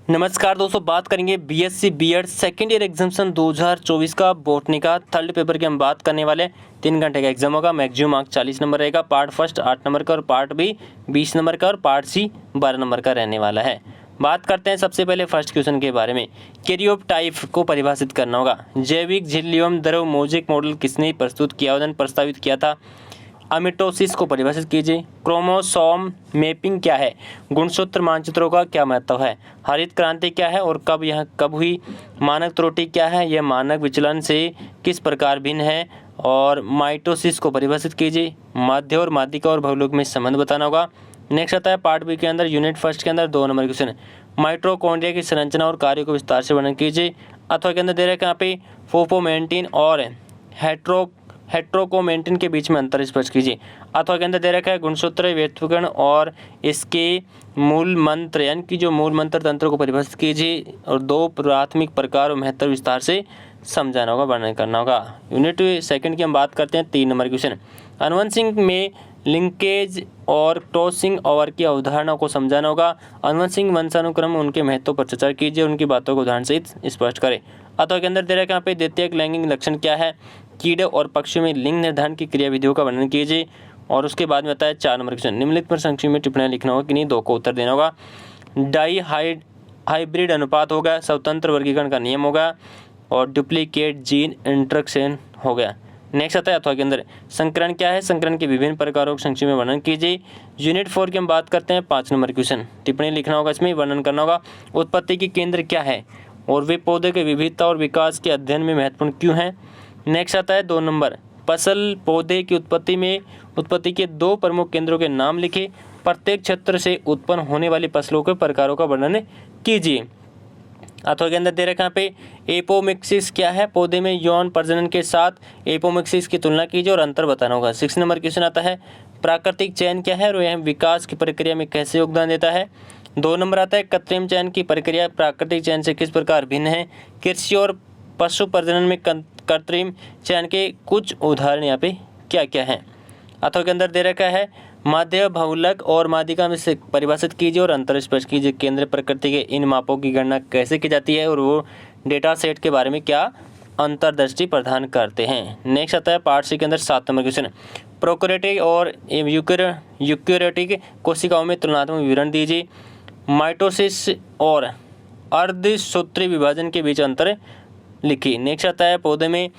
नमस्कार दोस्तों, बात करेंगे BSc BEd second year examination 2024 का बॉटनी का थर्ड पेपर की हम बात करने वाले। 3 घंटे का एग्जाम होगा। मैक्सिमम मार्क्स 40 नंबर रहेगा। पार्ट फर्स्ट 8 नंबर का और पार्ट बी 20 नंबर का और पार्ट सी 12 नंबर का रहने वाला है। बात करते हैं सबसे पहले फर्स्ट क्वेश्चन के बारे में। कैरियोटाइप को परिभाषित करना होगा। जैविक झिल्ली एवं द्रव मोजेक मॉडल किसने प्रस्तुत किया प्रस्तावित किया था? अमिटोसिस को परिभाषित कीजिए। क्रोमोसोम मैपिंग क्या है? गुणसूत्र मानचित्रों का क्या महत्व है? हरित क्रांति क्या है और कब हुई? मानक त्रुटि क्या है? यह मानक विचलन से किस प्रकार भिन्न है? और माइटोसिस को परिभाषित कीजिए। माध्य और माध्यिका और भवलोक में संबंध बताना होगा। नेक्स्ट आता है पार्ट बी के अंदर यूनिट फर्स्ट के अंदर 2 नंबर क्वेश्चन। माइटोकॉन्ड्रिया की संरचना और कार्य को विस्तार से वर्णन कीजिए। अथवा के अंदर दे रखा है यहाँ पे फोपोमेंटिन और हेट्रोकोमेंटिन के बीच में अंतर स्पष्ट कीजिए। अथवा के अंदर दे रखा है गुणसूत्र व्युत्पन्न और इसके मूल मंत्र यानी कि जो मूल मंत्र तंत्र को परिभाषित कीजिए और 2 प्राथमिक प्रकार और महत्व विस्तार से समझाना होगा, वर्णन करना होगा। यूनिट सेकंड की हम बात करते हैं 3 नंबर क्वेश्चन। अनुवंशिक में लिंकेज और क्रॉसिंग ओवर की अवधारणा को समझाना होगा। अनुवंशिक वंशानुक्रम उनके महत्व पर चर्चा कीजिए, उनकी बातों को उदाहरण सहित स्पष्ट करें। अथवा के अंदर दे रखा है यहाँ पे द्वितीयक लैंगिक लक्षण क्या है? कीड़े और पक्षियों में लिंग निर्धारण की क्रियाविधियों का वर्णन कीजिए। और उसके बाद में आता है 4 नंबर क्वेश्चन। निम्नलिखित पर संक्षिप्त में टिप्पणी लिखना होगा कि नहीं, 2 को उत्तर देना होगा। डाई हाइब्रिड अनुपात हो गया, स्वतंत्र वर्गीकरण का नियम होगा और डुप्लीकेट जीन इंट्रक्शन हो गया। नेक्स्ट आता है अथवा के अंदर संकरण क्या है? संकरण के विभिन्न प्रकारों को संक्षिप्त में वर्णन कीजिए। यूनिट 4 की हम बात करते हैं 5 नंबर क्वेश्चन। टिप्पणी लिखना होगा, इसमें वर्णन करना होगा। उत्पत्ति की केंद्र क्या है और वे पौधे के विविधता और विकास के अध्ययन में महत्वपूर्ण क्यों हैं? नेक्स्ट आता है 2 नंबर। फसल पौधे की उत्पत्ति के 2 प्रमुख केंद्रों के नाम लिखे। प्रत्येक क्षेत्र से उत्पन्न होने वाली फसलों के प्रकारों का वर्णन कीजिए। अथवा के अंदर दे रखा है पे एपोमिक्सिस क्या है? पौधे में यौन प्रजनन के साथ एपोमिक्सिस की तुलना कीजिए और अंतर बताना होगा। 6 नंबर क्वेश्चन आता है प्राकृतिक चयन क्या है और यह विकास की प्रक्रिया में कैसे योगदान देता है? 2 नंबर आता है कृत्रिम चयन की प्रक्रिया प्राकृतिक चयन से किस प्रकार भिन्न है? कृषि और पशु प्रजनन में कृत्रिम चयन के कुछ उदाहरण यहाँ पे क्या क्या हैं? अथवा के अंदर दे रखा है माध्य बहुलक और माध्यिका में से परिभाषित कीजिए और अंतर स्पष्ट कीजिए। केंद्र प्रकृति के इन मापों की गणना कैसे की जाती है और वो डेटा सेट के बारे में क्या अंतर्दृष्टि प्रदान करते हैं? नेक्स्ट आता है पार्ट सी के अंदर 7 नंबर क्वेश्चन। प्रोकैरियोटिक और यूकैरियोटिक कोशिकाओं में तुलनात्मक विवरण दीजिए। माइटोसिस और अर्धसूत्री विभाजन के बीच अंतर लिखिए। नेक्स्ट आता है पौधे में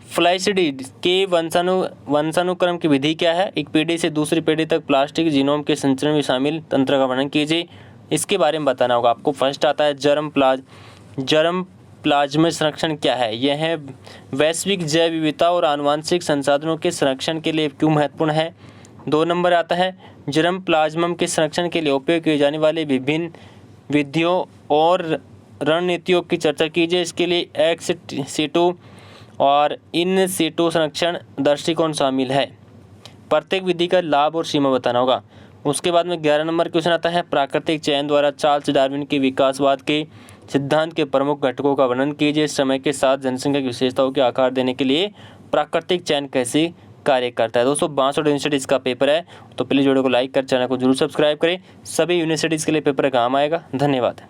फ्लाइसिडी के वंशानुक्रम की विधि क्या है? एक पीढ़ी से दूसरी पीढ़ी तक प्लास्टिक जीनोम के संचरण में शामिल तंत्र का वर्णन कीजिए। इसके बारे में बताना होगा आपको। फर्स्ट आता है जर्म प्लाज्म संरक्षण क्या है? यह है वैश्विक जैव विविधता और आनुवंशिक संसाधनों के संरक्षण के लिए क्यों महत्वपूर्ण है? 2 नंबर आता है जर्म प्लाज्म के संरक्षण के लिए उपयोग किए जाने वाले विभिन्न विधियों और रणनीतियों की चर्चा कीजिए। इसके लिए एक्स सीटू और इन सीटू संरक्षण दृष्टिकोण शामिल है। प्रत्येक विधि का लाभ और सीमा बताना होगा। उसके बाद में 11 नंबर क्वेश्चन आता है प्राकृतिक चयन द्वारा चार्ल्स डार्विन के विकासवाद के सिद्धांत के प्रमुख घटकों का वर्णन कीजिए। समय के साथ जनसंख्या की विशेषताओं के आकार देने के लिए प्राकृतिक चयन कैसे कार्य करता है? दोस्तों 62 यूनिवर्सिटीज़ का पेपर है, तो प्लीज़ वीडियो को लाइक कर चैनल को जरूर सब्सक्राइब करें। सभी यूनिवर्सिटीज़ के लिए पेपर काम आएगा। धन्यवाद।